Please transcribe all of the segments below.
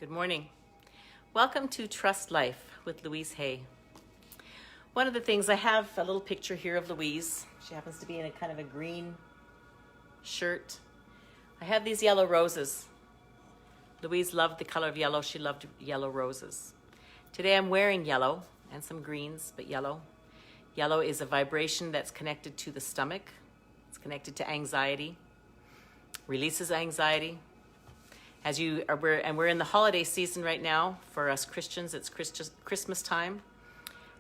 Good morning. Welcome to Trust Life with Louise Hay. One of the things, I have a little picture here of Louise. She happens to be in a kind of a green shirt. I have these yellow roses. Louise loved the color of yellow. She loved yellow roses. Today I'm wearing yellow and some greens, but yellow. Yellow is a vibration that's connected to the stomach. It's connected to anxiety, releases anxiety. We're in the holiday season right now. For us Christians, it's Christmas time.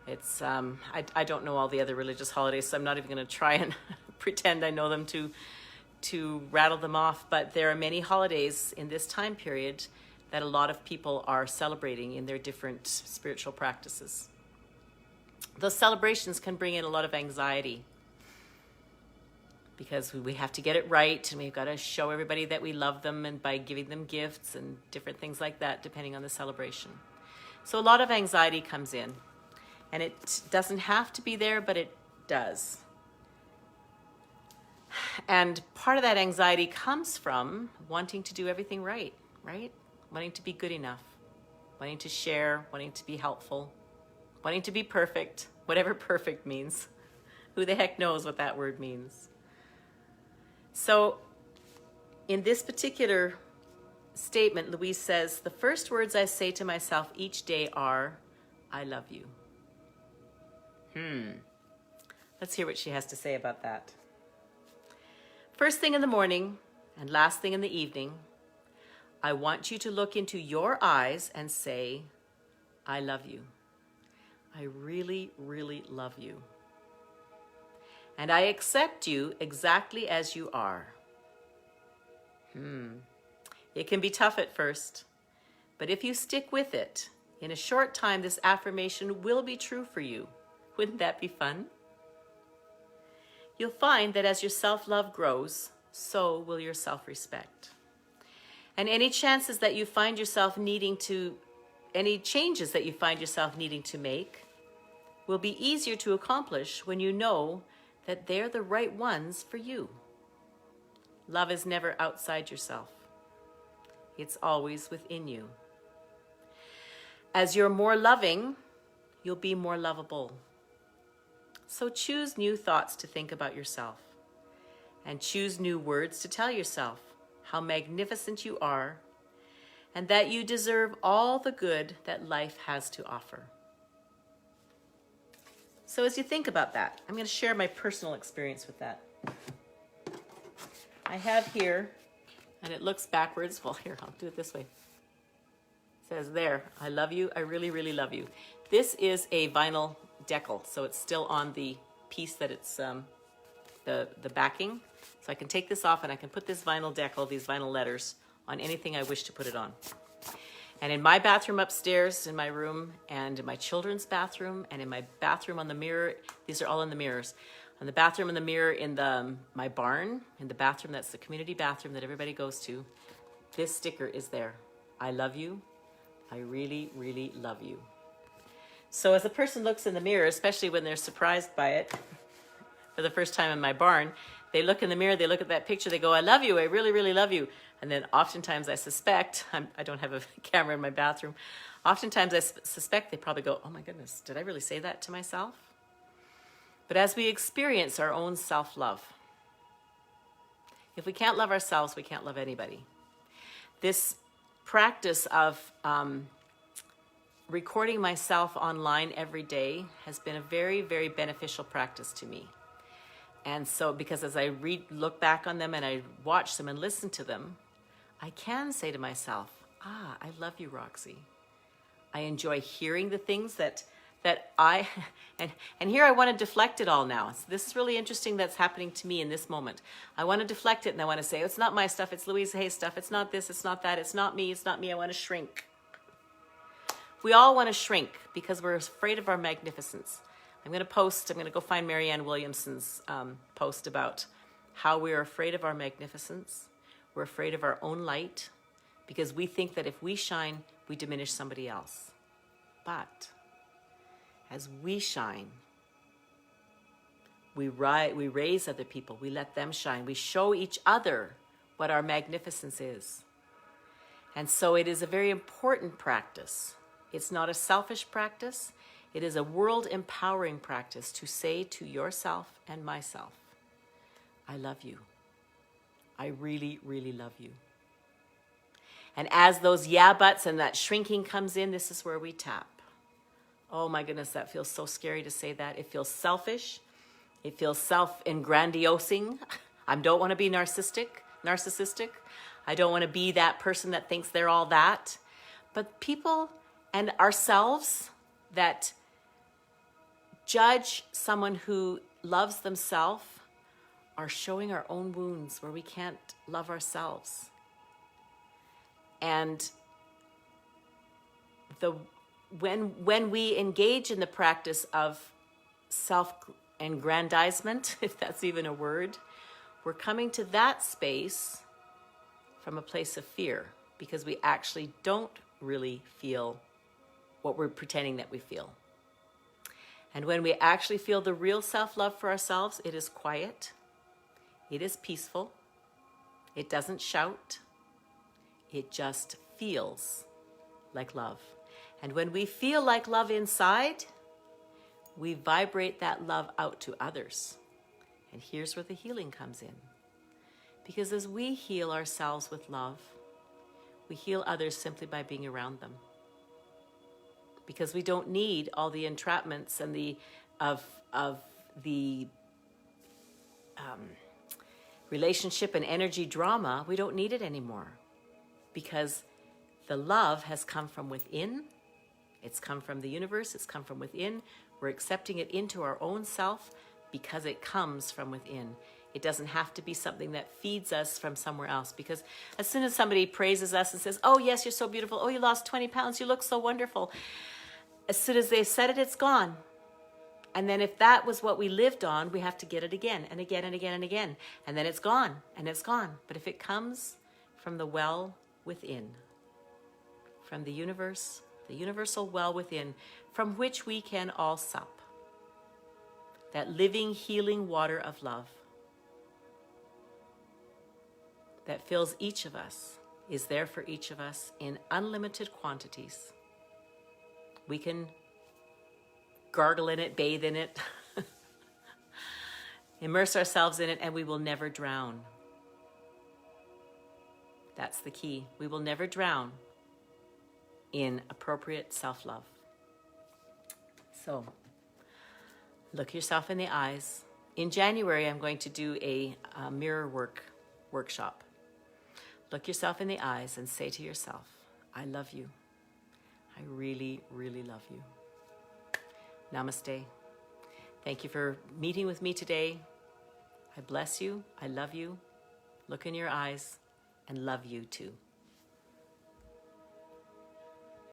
It's I don't know all the other religious holidays, so I'm not even going to try and pretend I know them to rattle them off. But there are many holidays in this time period that a lot of people are celebrating in their different spiritual practices. Those celebrations can bring in a lot of anxiety, because we have to get it right, and we've got to show everybody that we love them, and by giving them gifts and different things like that, depending on the celebration. So a lot of anxiety comes in, and it doesn't have to be there, but it does. And part of that anxiety comes from wanting to do everything right? Wanting to be good enough, wanting to share, wanting to be helpful, wanting to be perfect, whatever perfect means. Who the heck knows what that word means? So in this particular statement, Louise says, the first words I say to myself each day are, I love you. Let's hear what she has to say about that. First thing in the morning and last thing in the evening, I want you to look into your eyes and say, I love you. I really, really love you. And I accept you exactly as you are. It can be tough at first, but if you stick with it, in a short time, this affirmation will be true for you. Wouldn't that be fun? You'll find that as your self-love grows, so will your self-respect. And any changes that you find yourself needing to make will be easier to accomplish when you know that they're the right ones for you. Love is never outside yourself. It's always within you. As you're more loving, you'll be more lovable. So choose new thoughts to think about yourself, and choose new words to tell yourself how magnificent you are, and that you deserve all the good that life has to offer. So as you think about that, I'm going to share my personal experience with that. I have here, and it looks backwards. Well, here, I'll do it this way. It says there, I love you. I really, really love you. This is a vinyl decal, so it's still on the piece that it's the backing. So I can take this off, and I can put this vinyl decal, these vinyl letters, on anything I wish to put it on. And in my bathroom upstairs, in my room, and in my children's bathroom, and in my bathroom on the mirror, these are all in the mirrors. On the bathroom and the mirror in my barn, in the bathroom, that's the community bathroom that everybody goes to, this sticker is there. I love you. I really, really love you. So as a person looks in the mirror, especially when they're surprised by it for the first time in my barn, they look in the mirror, they look at that picture, they go, I love you, I really, really love you. And then oftentimes I suspect, I don't have a camera in my bathroom, oftentimes I suspect they probably go, oh my goodness, did I really say that to myself? But as we experience our own self-love, if we can't love ourselves, we can't love anybody. This practice of recording myself online every day has been a very, very beneficial practice to me. And so, because as I look back on them and I watch them and listen to them, I can say to myself, I love you, Roxy. I enjoy hearing the things that and here I want to deflect it all now. So this is really interesting that's happening to me in this moment. I want to deflect it, and I want to say, it's not my stuff, it's Louise Hay's stuff, it's not this, it's not that, it's not me, I want to shrink. We all want to shrink because we're afraid of our magnificence. I'm going to go find Marianne Williamson's post about how we're afraid of our magnificence. We're afraid of our own light because we think that if we shine, we diminish somebody else. But as we shine, we raise other people, we let them shine, we show each other what our magnificence is. And so it is a very important practice. It's not a selfish practice. It is a world empowering practice to say to yourself and myself, I love you. I really, really love you. And as those yeah buts and that shrinking comes in, this is where we tap. Oh my goodness, that feels so scary to say that. It feels selfish. It feels self-engrandosing. I don't want to be narcissistic. I don't want to be that person that thinks they're all that. But people and ourselves that judge someone who loves themselves are showing our own wounds where we can't love ourselves. And when we engage in the practice of self-aggrandizement, if that's even a word, we're coming to that space from a place of fear, because we actually don't really feel what we're pretending that we feel. And when we actually feel the real self-love for ourselves, it is quiet, it is peaceful, it doesn't shout, it just feels like love. And when we feel like love inside, we vibrate that love out to others. And here's where the healing comes in. Because as we heal ourselves with love, we heal others simply by being around them. Because we don't need all the entrapments and the relationship and energy drama. We don't need it anymore. Because the love has come from within. It's come from the universe. It's come from within. We're accepting it into our own self because it comes from within. It doesn't have to be something that feeds us from somewhere else. Because as soon as somebody praises us and says, oh yes, you're so beautiful. Oh, you lost 20 pounds. You look so wonderful. As soon as they've said it, it's gone. And then if that was what we lived on, we have to get it again and again and again and again. And then it's gone and it's gone. But if it comes from the well within, from the universe, the universal well within, from which we can all sup, that living, healing water of love that fills each of us, is there for each of us in unlimited quantities. We can gargle in it, bathe in it, immerse ourselves in it, and we will never drown. That's the key. We will never drown in appropriate self-love. So, look yourself in the eyes. In January, I'm going to do a mirror workshop. Look yourself in the eyes and say to yourself, I love you. I really, really love you. Namaste. Thank you for meeting with me today. I bless you. I love you. Look in your eyes and love you too.